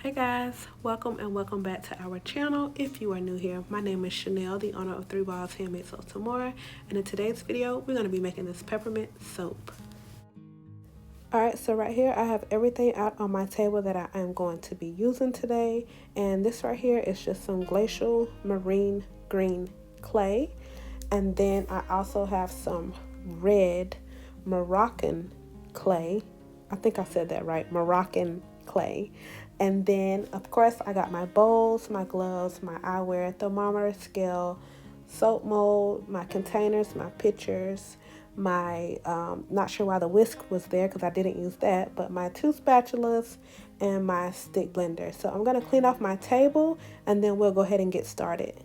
Hey guys, welcome and welcome back to our channel. If you are new here, my name is Chenelle, the owner of 3 Balls Handmade Soap and More, and in today's video, we're going to be making this peppermint soap. Alright, so right here I have everything out on my table that I am going to be using today, and this right here is just some glacial marine green clay, and then I also have some red Moroccan clay. I think I said that right, Moroccan clay. And then, of course, I got my bowls, my gloves, my eyewear, thermometer, scale, soap mold, my containers, my pitchers, my, not sure why the whisk was there because I didn't use that, but my 2 spatulas and my stick blender. So I'm going to clean off my table and then we'll go ahead and get started.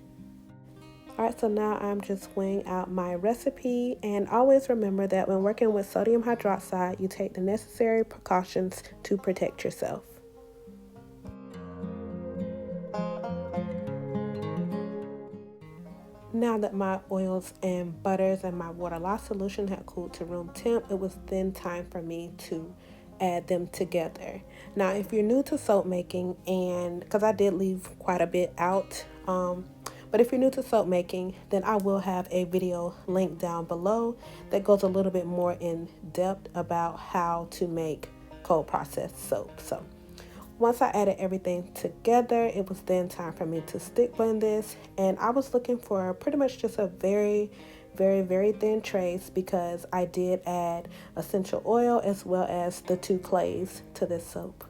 Alright, so now I'm just weighing out my recipe, and always remember that when working with sodium hydroxide, you take the necessary precautions to protect yourself. Now that my oils and butters and my water loss solution had cooled to room temp, it was then time for me to add them together. Now, if you're new to soap making, and because I did leave quite a bit out, but if you're new to soap making, then I will have a video linked down below that goes a little bit more in depth about how to make cold processed soap. So once I added everything together, it was then time for me to stick blend this, and I was looking for pretty much just a very thin trace because I did add essential oil as well as the 2 clays to this soap.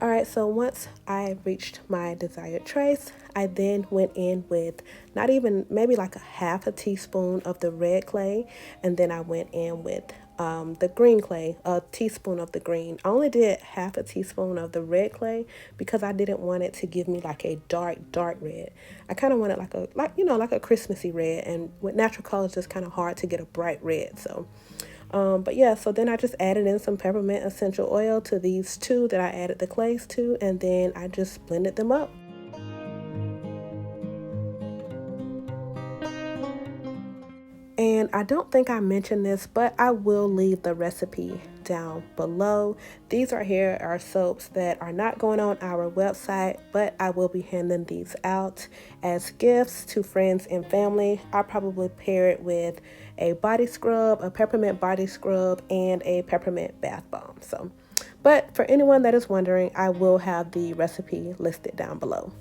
Alright, so once I reached my desired trace, I then went in with not even, maybe like a half a teaspoon of the red clay, and then I went in with the green clay, a teaspoon of the green. I only did half a teaspoon of the red clay because I didn't want it to give me like a dark red. I kind of wanted like a Christmassy red, and with natural colors, it's kind of hard to get a bright red. So but yeah, so then I just added in some peppermint essential oil to these 2 that I added the clays to, and then I just blended them up. And I don't think I mentioned this, but I will leave the recipe down below. These right here are soaps that are not going on our website, but I will be handing these out as gifts to friends and family. I'll probably pair it with a body scrub, a peppermint body scrub, and a peppermint bath bomb. So, but for anyone that is wondering, I will have the recipe listed down below.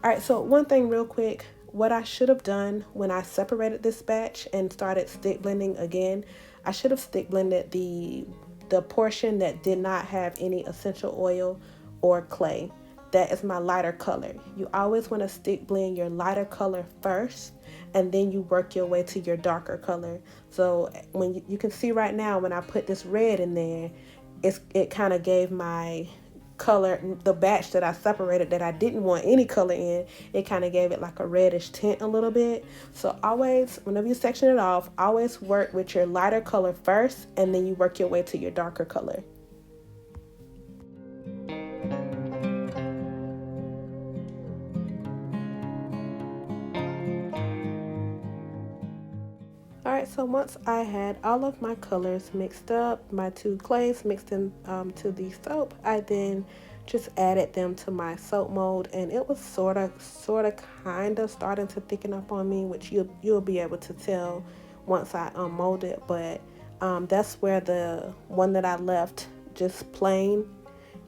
Alright, so one thing real quick, what I should have done when I separated this batch and started stick blending again, I should have stick blended the portion that did not have any essential oil or clay. That is my lighter color. You always want to stick blend your lighter color first, and then you work your way to your darker color. So when you can see right now when I put this red in there, it kind of gave my color, the batch that I separated that I didn't want any color in, it kind of gave it like a reddish tint a little bit. So always, whenever you section it off, always work with your lighter color first, and then you work your way to your darker color. Alright, so once I had all of my colors mixed up, my 2 clays mixed in to the soap, I then just added them to my soap mold, and it was sort of kind of starting to thicken up on me, which you'll be able to tell once I unmold it. But that's where the one that I left just plain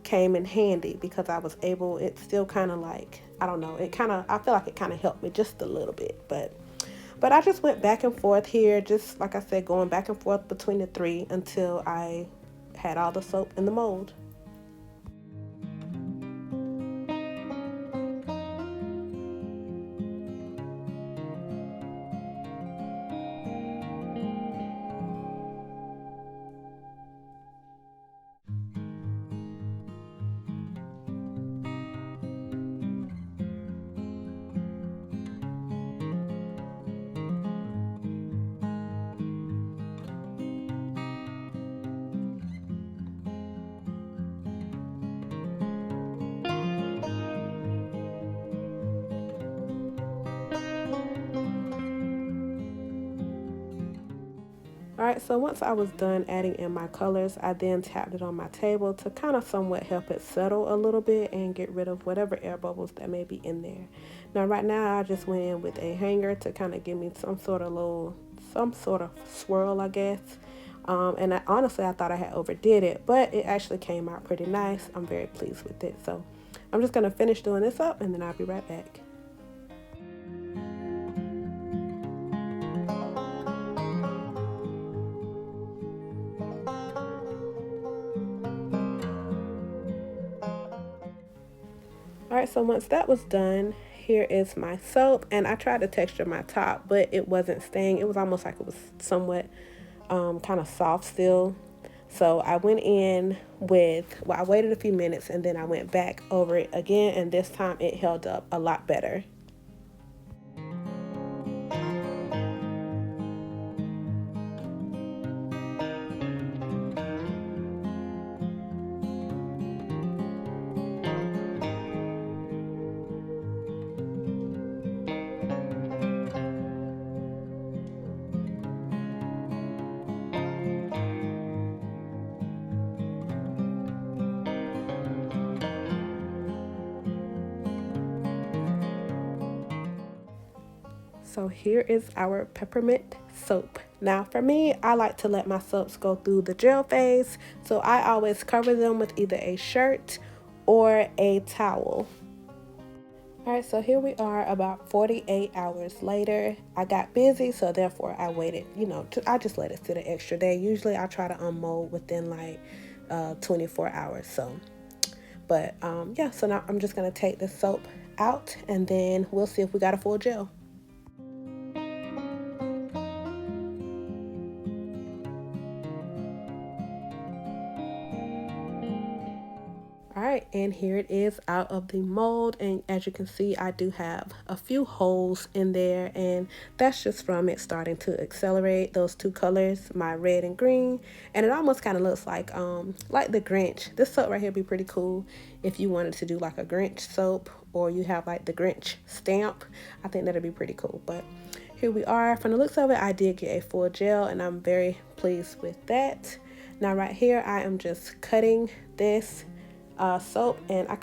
came in handy, because I was able, it's still kind of like, I don't know, I feel like it kind of helped me just a little bit. But I just went back and forth here, just like I said, going back and forth between the 3 until I had all the soap in the mold. Alright, so once I was done adding in my colors, I then tapped it on my table to kind of somewhat help it settle a little bit and get rid of whatever air bubbles that may be in there. Now right now I just went in with a hanger to kind of give me some sort of swirl, I guess. Honestly, I thought I had overdid it, but it actually came out pretty nice. I'm very pleased with it. So I'm just going to finish doing this up and then I'll be right back. Alright, so once that was done, here is my soap, and I tried to texture my top, but it wasn't staying. It was almost like it was somewhat kind of soft still. So I went in I waited a few minutes and then I went back over it again, and this time it held up a lot better. So here is our peppermint soap. Now for me, I like to let my soaps go through the gel phase, so I always cover them with either a shirt or a towel. Alright, so here we are about 48 hours later. I got busy, so therefore I waited, I just let it sit an extra day. Usually I try to unmold within like 24 hours. But yeah, so now I'm just going to take this soap out and then we'll see if we got a full gel. Alright, and here it is out of the mold, and as you can see I do have a few holes in there, and that's just from it starting to accelerate those two colors, my red and green, and it almost kind of looks like the Grinch. This soap right here would be pretty cool if you wanted to do like a Grinch soap, or you have like the Grinch stamp. I think that'd be pretty cool. But here we are. From the looks of it, I did get a full gel and I'm very pleased with that. Now right here I am just cutting this soap, and I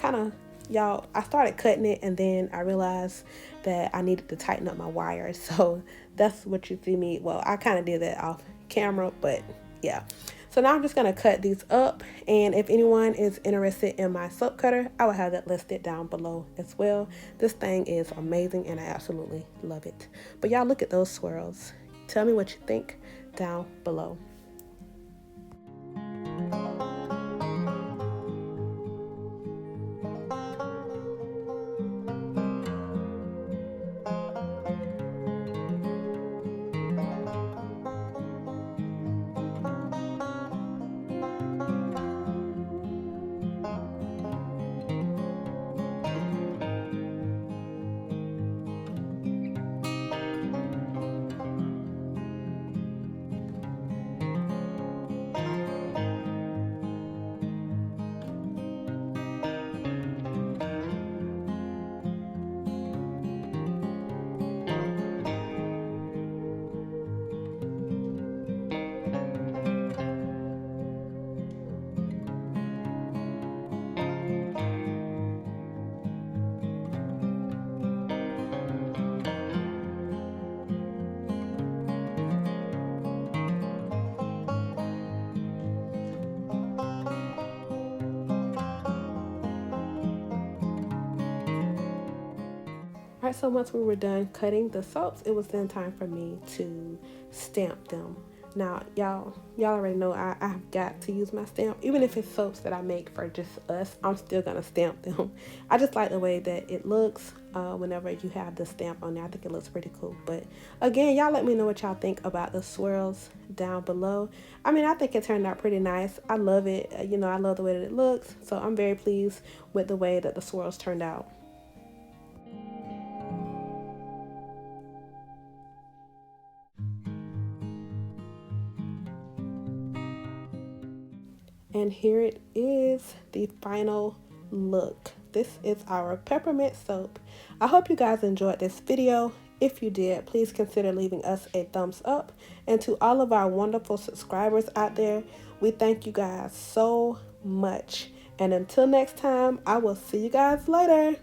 started cutting it and then I realized that I needed to tighten up my wires, so that's what you see me, well, I kind of did that off camera, but yeah. So now I'm just going to cut these up, and if anyone is interested in my soap cutter, I will have that listed down below as well. This thing is amazing and I absolutely love it. But y'all, look at those swirls. Tell me what you think down below. Alright, so once we were done cutting the soaps, it was then time for me to stamp them. Now, y'all already know I've got to use my stamp. Even if it's soaps that I make for just us, I'm still going to stamp them. I just like the way that it looks whenever you have the stamp on there. I think it looks pretty cool. But again, y'all let me know what y'all think about the swirls down below. I mean, I think it turned out pretty nice. I love it. I love the way that it looks. So I'm very pleased with the way that the swirls turned out. And here it is, the final look. This is our peppermint soap. I hope you guys enjoyed this video. If you did, please consider leaving us a thumbs up. And to all of our wonderful subscribers out there, we thank you guys so much. And until next time, I will see you guys later.